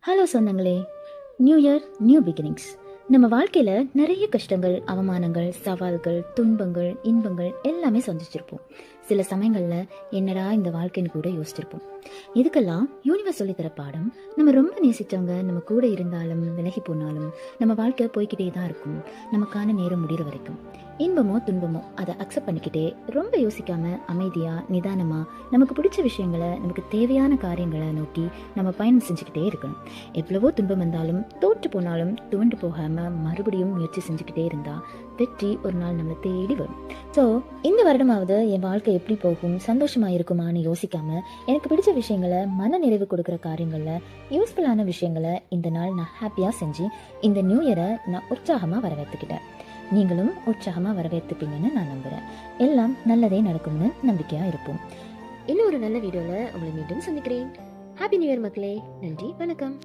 Hello சொந்தங்களே, new year new beginnings. நம்ம வாழ்க்கையில் நிறைய கஷ்டங்கள், அவமானங்கள், சவால்கள், துன்பங்கள், இன்பங்கள் எல்லாமே சந்திச்சிருப்போம். சில சமயங்களில் என்னடா இந்த வாழ்க்கைன்னு கூட யோசிச்சிருப்போம். இதுக்கெல்லாம் யூனிவர்ஸ் சொல்லித்தர பாடம், நம்ம ரொம்ப நேசித்தவங்க நம்ம கூட இருந்தாலும் விலகி போனாலும் நம்ம வாழ்க்கை போய்கிட்டே தான் இருக்கும். நமக்கான நேரம் முடிகிற வரைக்கும் இன்பமோ துன்பமோ அதை அக்செப்ட் பண்ணிக்கிட்டே ரொம்ப யோசிக்காம அமைதியா நிதானமா நமக்கு பிடிச்ச விஷயங்களை, நமக்கு தேவையான காரியங்களை நோக்கி நம்ம பயணம் செஞ்சுக்கிட்டே இருக்கணும். எவ்வளவோ துன்பம் வந்தாலும் தோற்று போனாலும் துவண்டு போகாம மறுபடியும் முயற்சி செஞ்சுக்கிட்டே இருந்தா வெற்றி ஒரு நாள் நம்மளை தேடி வரும். ஸோ இந்த வருடமாவது என் வாழ்க்கை எப்படி போகும், சந்தோஷமா இருக்குமான்னு யோசிக்காம எனக்கு பிடிச்ச விஷயங்களை, மன நிறைவு கொடுக்குற காரியங்கள்ல யூஸ்ஃபுல்லான விஷயங்களை இந்த நாள் நான் ஹாப்பியா செஞ்சு இந்த நியூ இயரை நான் உற்சாகமா வரவேற்றுக்கிட்டேன். நீங்களும் உற்சாகமாக வரவேற்றுப்பீங்கன்னு நான் நம்புகிறேன். எல்லாம் நல்லதே நடக்கும்னு நம்பிக்கையாக இருப்போம். இன்னும் ஒரு நல்ல வீடியோவில் உங்களை மீண்டும் சந்திக்கிறேன். ஹாப்பி நியூ இயர் மக்களே. நன்றி, வணக்கம்.